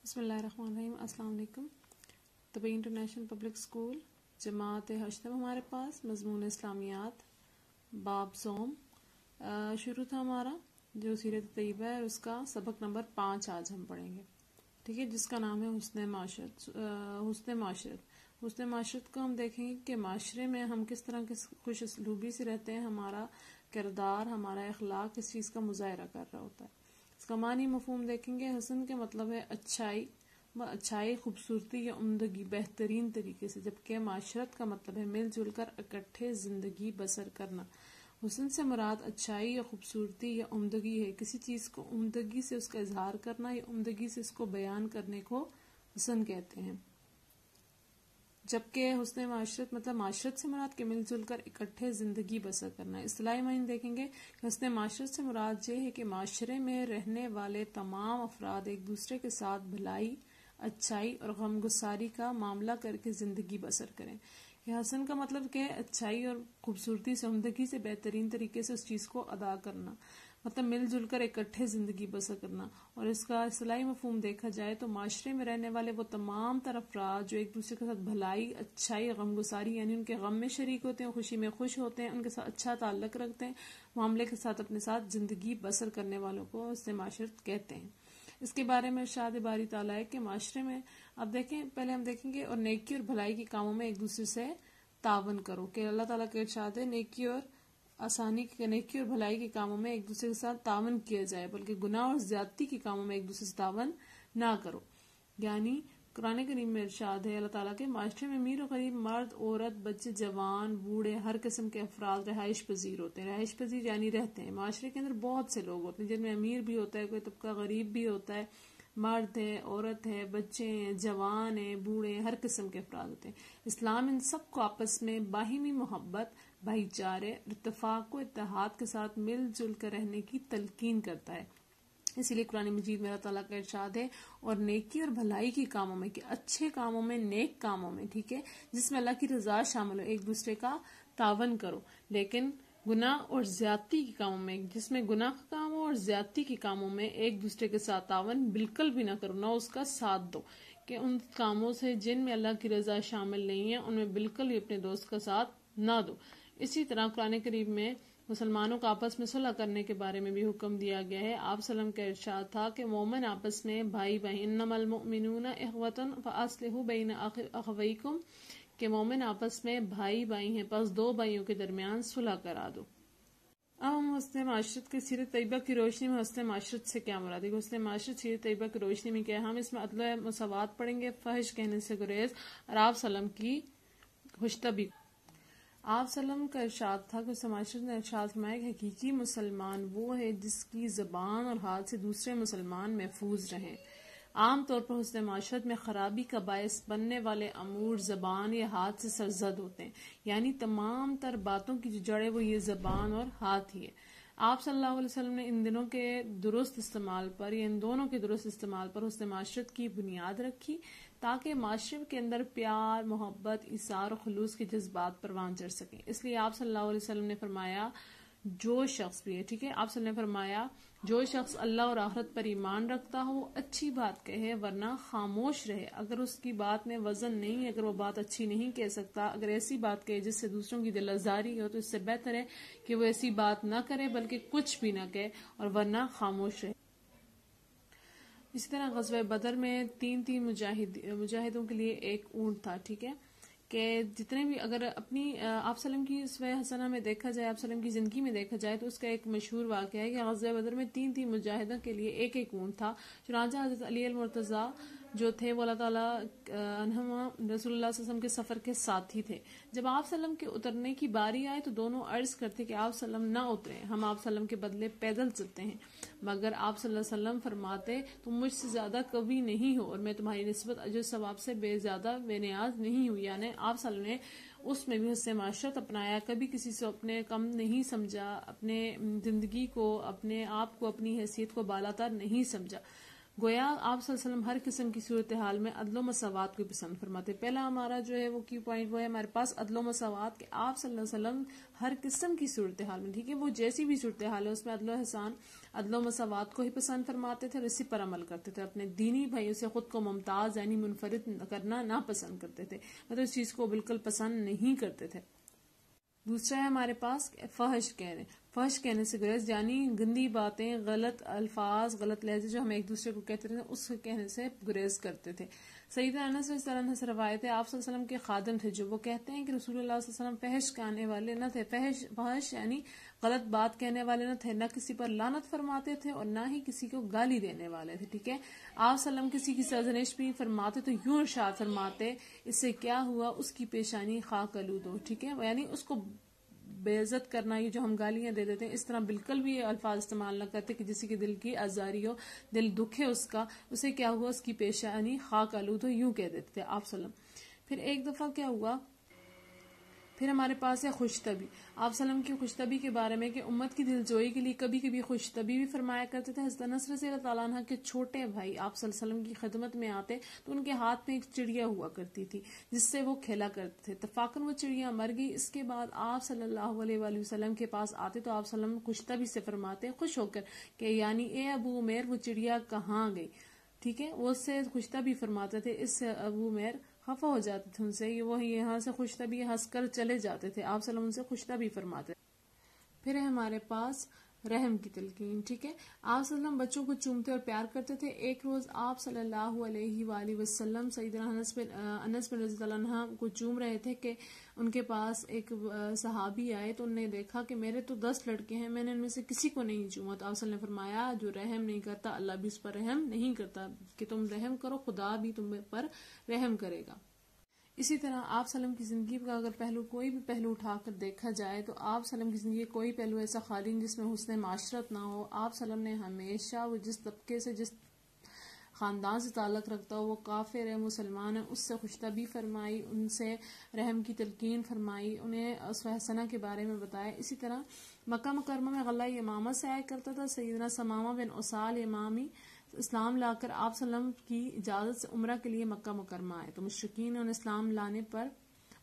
بسم اللہ الرحمن الرحیم. السلام علیکم. طبی انٹرنیشنل پبلک اسکول جماعت ہشتم ہمارے پاس مضمون اسلامیات باب صوم شروع تھا ہمارا جو سیرت طیبہ ہے. اس کا سبق نمبر 5 آج ہم پڑھیں گے, ٹھیک ہے, جس کا نام ہے حسن معاشرت. حسن معاشرت کو ہم دیکھیں گے کہ معاشرے میں ہم کس طرح کے خوش اسلوبی سے رہتے ہیں, ہمارا کردار, ہمارا اخلاق کس چیز کا مظاہرہ کر رہا ہوتا ہے. اس کا معنی مفہوم دیکھیں گے. حسن کے مطلب ہے اچھائی, خوبصورتی یا عمدگی, بہترین طریقے سے, جبکہ معاشرت کا مطلب ہے مل جل کر اکٹھے زندگی بسر کرنا. حسن سے مراد اچھائی یا خوبصورتی یا عمدگی ہے. کسی چیز کو عمدگی سے اس کا اظہار کرنا یا عمدگی سے اس کو بیان کرنے کو حسن کہتے ہیں. جبکہ حسن معاشرت مطلب معاشرت سے مراد کے مل جل کر اکٹھے زندگی بسر کرنا ہے. اصطلاحی معنی دیکھیں گے کہ حسن معاشرت سے مراد یہ ہے کہ معاشرے میں رہنے والے تمام افراد ایک دوسرے کے ساتھ بھلائی, اچھائی اور غمگساری کا معاملہ کر کے زندگی بسر کریں. کہ حسن کا مطلب کہ اچھائی اور خوبصورتی سے, عمدگی سے, بہترین طریقے سے اس چیز کو ادا کرنا, مطلب مل جل کر اکٹھے زندگی بسر کرنا. اور اس کا اصطلاحی مفہوم دیکھا جائے تو معاشرے میں رہنے والے وہ تمام تر افراد جو ایک دوسرے کے ساتھ بھلائی, اچھائی, غمگساری یعنی ان کے غم میں شریک ہوتے ہیں, خوشی میں خوش ہوتے ہیں, ان کے ساتھ اچھا تعلق رکھتے ہیں, معاملے کے ساتھ اپنے ساتھ زندگی بسر کرنے والوں کو حسن معاشرت کہتے ہیں. اس کے بارے میں ارشاد باری تعالیٰ ہے کہ معاشرے میں اب دیکھیں, پہلے ہم دیکھیں گے, اور نیکی اور بھلائی کے کاموں میں ایک دوسرے سے تعاون کرو. کہ اللہ تعالیٰ کا ارشاد ہے نیکی اور بھلائی کے کاموں میں ایک دوسرے کے ساتھ تعاون کیا جائے, بلکہ گناہ اور زیادتی کے کاموں میں ایک دوسرے سے تعاون نہ کرو. یعنی قرآن کریم میں ارشاد ہے اللہ تعالیٰ کے, معاشرے میں امیر و غریب, مرد, عورت, بچے, جوان, بوڑھے, ہر قسم کے افراد رہائش پذیر ہوتے ہیں. رہائش پذیر یعنی رہتے ہیں. معاشرے کے اندر بہت سے لوگ ہوتے ہیں جن میں امیر بھی ہوتا ہے, کوئی طبقہ غریب بھی ہوتا ہے, مرد ہے, عورت ہے, بچے ہیں, جوان ہیں, بوڑھے ہیں, ہر قسم کے افراد ہوتے ہیں. اسلام ان سب کو آپس میں باہمی محبت, بھائی چارے, اتفاق و اتحاد کے ساتھ مل جل کر رہنے کی تلقین کرتا ہے. اسی لیے قرآن مجید میں اللہ تعالیٰ کا ارشاد ہے, اور نیکی اور بھلائی کے کاموں میں, کہ اچھے کاموں میں, نیک کاموں میں, ٹھیک ہے, جس میں اللہ کی رضا شامل ہو, ایک دوسرے کا تعاون کرو. لیکن گناہ اور زیادتی کے کاموں میں, جس میں گناہ کا کام ہو اور زیادتی کے کاموں میں ایک دوسرے کے ساتھ تعاون بالکل بھی نہ کرو, نہ اس کا ساتھ دو. کہ ان کاموں سے جن میں اللہ کی رضا شامل نہیں ہے ان میں بالکل بھی اپنے دوست کا ساتھ نہ دو. اسی طرح قرآن کریم میں مسلمانوں کو آپس میں صلح کرنے کے بارے میں بھی حکم دیا گیا ہے. آپ سلم کا ارشاد تھا کہ مومن آپس میں بھائی بھائی, انما المؤمنون اخوۃ فاصلحوا بین اخویکم, کہ مومن آپس میں بھائی بھائی ہیں, پس دو بھائیوں کے درمیان صلح کرا دو. اب ہم حسن معاشرت کی سیرت طیبہ کی روشنی میں حسن معاشرت سے کیا مراد ہے. حسن معاشرت سیرت طیبہ کی روشنی میں کیا ہے, ہم اس میں عدل و مساوات پڑھیں گے, فحش کہنے سے گریز, اور آپ سلم کی خوشطبی. آپ سلم کا ارشاد تھا کہ حسن معاشرت نے ارشاد فرمایا کہ حقیقی مسلمان وہ ہے جس کی زبان اور ہاتھ سے دوسرے مسلمان محفوظ رہیں. عام طور پر حسن معاشرت میں خرابی کا باعث بننے والے امور زبان یا ہاتھ سے سرزد ہوتے ہیں. یعنی تمام تر باتوں کی جو جڑ ہے وہ یہ زبان اور ہاتھ ہی ہے. آپ صلی اللہ علیہ وسلم نے ان دونوں کے درست استعمال پر حسن معاشرت کی بنیاد رکھی, تاکہ معاشرے کے اندر پیار, محبت, ایثار اور خلوص کے جذبات پروان چڑھ سکیں. اس لیے آپ صلی اللہ علیہ وسلم نے فرمایا جو شخص بھی ہے, ٹھیک ہے, آپ صلی اللہ علیہ وسلم نے فرمایا جو شخص اللہ اور آخرت پر ایمان رکھتا ہو وہ اچھی بات کہے ورنہ خاموش رہے. اگر اس کی بات میں وزن نہیں ہے, اگر وہ بات اچھی نہیں کہہ سکتا, اگر ایسی بات کہے جس سے دوسروں کی دل آزاری ہو, تو اس سے بہتر ہے کہ وہ ایسی بات نہ کرے بلکہ کچھ بھی نہ کہے اور ورنہ خاموش رہے. اسی طرح غزوہ بدر میں تین مجاہدوں کے لیے ایک اونٹ تھا, ٹھیک ہے, کہ جتنے بھی اگر اپنی آپ سلم کی اسوہ حسنہ میں دیکھا جائے, آپ سلم کی زندگی میں دیکھا جائے, تو اس کا ایک مشہور واقعہ ہے کہ غزوہ بدر میں تین مجاہدوں کے لیے ایک اونٹ تھا. چنانچہ حضرت علی المرتضیٰ جو تھے وہ اللہ تعالیٰ عنہما رسول اللہ صلی اللہ علیہ وسلم کے سفر کے ساتھی تھے. جب آپ صلی اللہ علیہ وسلم کے اترنے کی باری آئے تو دونوں عرض کرتے کہ آپ صلی اللہ علیہ وسلم نہ اتریں, ہم آپ صلی اللہ علیہ وسلم کے بدلے پیدل چلتے ہیں. مگر آپ صلی اللہ علیہ وسلم فرماتے تم مجھ سے زیادہ کبھی نہیں ہو اور میں تمہاری نسبت اجر ثواب سے بے نیاز نہیں ہوں. یعنی آپ صلی اللہ علیہ وسلم نے اس میں بھی حسن معاشرت اپنایا, کبھی کسی سے اپنے کم نہیں سمجھا, اپنے زندگی کو, اپنے آپ کو, اپنی حیثیت کو بالاتر نہیں سمجھا. گویا آپ صلی اللہ علیہ وسلم ہر قسم کی صورتحال میں عدل و مساوات کو پسند فرماتے. پہلا ہمارا جو ہے وہ کی پوائنٹ وہ ہے ہمارے پاس عدل و مساوات، کہ آپ صلی اللہ علیہ وسلم ہر قسم کی صورتحال میں، ٹھیک ہے، وہ جیسی بھی صورتحال ہے اس میں عدل و احسان، عدل و مساوات کو ہی پسند فرماتے تھے اور اسی پر عمل کرتے تھے. اپنے دینی بھائیوں سے خود کو ممتاز یعنی منفرد کرنا ناپسند کرتے تھے، مطلب اس چیز کو بالکل پسند نہیں کرتے تھے. دوسرا ہے ہمارے پاس فحش کہنے سے گریز، یعنی گندی باتیں، غلط الفاظ، غلط لہجے جو ہم ایک دوسرے کو کہتے تھے اس کے کہنے سے گریز کرتے تھے. سیدنا انس رضی اللہ عنہ سے روایت ہے، آپ صلی اللہ علیہ وسلم کے خادم تھے جو وہ کہتے ہیں کہ رسول اللہ صلی اللہ علیہ وسلم فحش کہنے والے نہ تھے. فحش یعنی غلط بات کہنے والے نہ تھے، نہ کسی پر لعنت فرماتے تھے اور نہ ہی کسی کو گالی دینے والے تھے. ٹھیک ہے، آپ صلی اللہ علیہ وسلم کسی کی سرزنش بھی فرماتے تو یوں ارشاد فرماتے، اس سے کیا ہوا، اس کی پیشانی خاک آلود ہو. ٹھیک ہے، یعنی اس کو بے عزت کرنا، یہ جو ہم گالیاں دے دیتے ہیں اس طرح بالکل بھی یہ الفاظ استعمال نہ کرتے کہ جسی کے دل کی آزاری ہو، دل دکھ ہے اس کا، اسے کیا ہوا، اس کی پیشانی خاک آلود ہو، یوں کہہ دیتے تھے آپ صلی اللہ علیہ وسلم. پھر ایک دفعہ کیا ہوا، پھر ہمارے پاس ہے خوش طبی. آپ صلی اللہ علیہ وسلم کی خوش طبی کے بارے میں کہ امت کی دلجوئی کے لیے کبھی کبھی خوش طبی بھی فرمایا کرتے تھے. حضرت انس رضی اللہ تعالیٰ عنہ کے چھوٹے بھائی آپ صلی اللہ علیہ وسلم کی خدمت میں آتے تو ان کے ہاتھ میں ایک چڑیا ہوا کرتی تھی جس سے وہ کھیلا کرتے تھے. اتفاقاً وہ چڑیا مر گئی. اس کے بعد آپ صلی اللہ علیہ وآلہ وسلم کے پاس آتے تو آپ صلی اللہ علیہ وسلم خوش طبی سے فرماتے خوش ہو کر کہ یعنی اے ابو عمیر وہ چڑیا کہاں گئی. ٹھیک ہے، وہ اس سے خوش طبی فرماتے تھے. اس سے ابو عمیر خفا ہو جاتے تھے ان سے، وہ یہاں سے خوش طبی ہنس کر چلے جاتے تھے. آپ صلی اللہ علیہ وسلم ان سے خوش طبی فرماتے. پھر ہے ہمارے پاس رحم کی تلقین. ٹھیک ہے، آپ صلی اللہ علیہ وسلم بچوں کو چومتے اور پیار کرتے تھے. ایک روز آپ صلی اللہ علیہ وآلہ وسلم سیدنا انس بن رضی اللہ عنہ کو چوم رہے تھے کہ ان کے پاس ایک صحابی آئے تو انہوں نے دیکھا کہ میرے تو 10 لڑکے ہیں، میں نے ان میں سے کسی کو نہیں چوما. تو آپ صلی اللہ علیہ وسلم نے فرمایا جو رحم نہیں کرتا اللہ بھی اس پر رحم نہیں کرتا، کہ تم رحم کرو خدا بھی تم پر رحم کرے گا. اسی طرح آپ صلی اللہ علیہ وسلم کی زندگی کا اگر کوئی بھی پہلو اٹھا کر دیکھا جائے تو آپ صلی اللہ علیہ وسلم کی زندگی کوئی پہلو ایسا خالی نہیں جس میں حسن معاشرت نہ ہو. آپ صلی اللہ علیہ وسلم نے ہمیشہ وہ جس طبقے سے جس خاندان سے تعلق رکھتا ہو، وہ کافر ہے مسلمان ہے، اس سے خوش طبی فرمائی، ان سے رحم کی تلقین فرمائی، انہیں اسوہ حسنہ کے بارے میں بتایا. اسی طرح مکہ مکرمہ میں غلہ یمامہ سے آیا کرتا تھا. سیدنا ثمامہ بن اسال یمامی اسلام لا کر آپ صلی اللہ علیہ وسلم کی اجازت سے عمرہ کے لیے مکہ مکرمہ آئے تو مشرکین نے انہیں اسلام لانے پر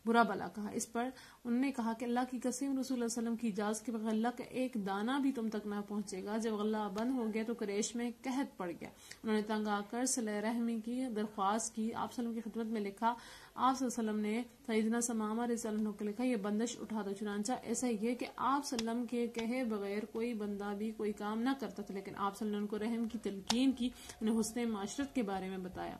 برا بلا کہا. اس پر انہوں نے کہا کہ اللہ کی قسم رسول اللہ صلی اللہ علیہ وسلم کی اجازت کے بغیر اللہ کا ایک دانہ بھی تم تک نہ پہنچے گا. جب غلہ بند ہو گیا تو قریش میں قحط پڑ گیا. انہوں نے تنگ آ کر صلح رحمی کی درخواست کی. آپ صلی اللہ علیہ وسلم کی خدمت میں لکھا. آپ صلی اللہ علیہ وسلم نے سیدنا ثمامہ رضی اللہ عنہ کو لکھا یہ بندش اٹھا دو. چنانچہ ایسا یہ کہ آپ صلی اللہ علیہ وسلم کے کہے بغیر کوئی بندہ بھی کوئی کام نہ کرتا تھا، لیکن آپ صلی اللہ علیہ وسلم کو رحم کی تلقین کی، انہیں حسن معاشرت کے بارے میں بتایا.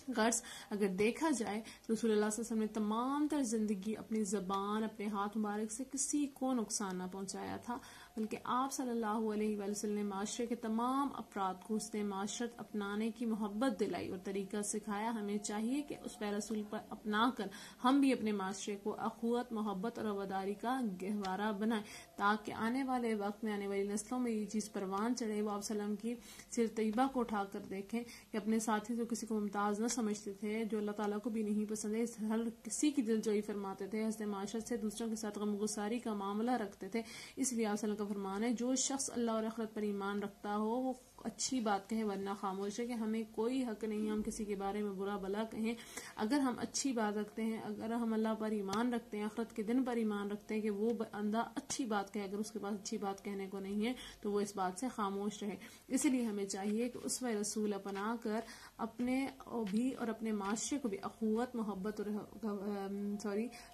غرض اگر دیکھا جائے رسول اللہ صلی اللہ علیہ وسلم نے تمام تر زندگی اپنی زبان، اپنے ہاتھ مبارک سے کسی کو نقصان نہ پہنچایا تھا، بلکہ آپ صلی اللہ علیہ وآلہ وسلم نے معاشرے کے تمام افراد کو حسن معاشرت اپنانے کی محبت دلائی اور طریقہ سکھایا. ہمیں چاہیے کہ اس پہ رسول پر اپنا کر ہم بھی اپنے معاشرے کو اخوت، محبت اور رواداری کا گہوارہ بنائیں تاکہ آنے والے وقت میں آنے والی نسلوں میں یہ چیز پروان چڑھے. وہ آپ صلی اللہ علیہ وسلم کی سیرت طیبہ کو اٹھا کر دیکھیں کہ اپنے ساتھی تو کسی کو ممتاز نہ سمجھتے تھے، جو اللہ تعالیٰ کو بھی نہیں پسند ہے، ہر کسی کی دلجوئی فرماتے تھے، حسن معاشرت سے دوسروں کے ساتھ غم گساری کا معاملہ رکھتے تھے. اس لیے آپ صلی اللہ علیہ وسلم کا فرمان ہے جو شخص اللہ اور آخرت پر ایمان رکھتا ہو وہ اچھی بات کہے ورنہ خاموش ہے، کہ ہمیں کوئی حق نہیں ہم کسی کے بارے میں برا بلا کہیں. اگر ہم اچھی بات رکھتے ہیں، اگر ہم اللہ پر ایمان رکھتے ہیں، آخرت کے دن پر ایمان رکھتے ہیں کہ وہ بندہ اچھی بات کہے، اگر اس کے پاس اچھی بات کہنے کو نہیں ہے تو وہ اس بات سے خاموش رہے. اس لیے ہمیں چاہیے کہ اسوہ رسول اپنا کر اپنے بھی اور اپنے معاشرے کو بھی اخوت، محبت اور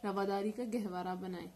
رواداری کا گہوارہ بنائیں.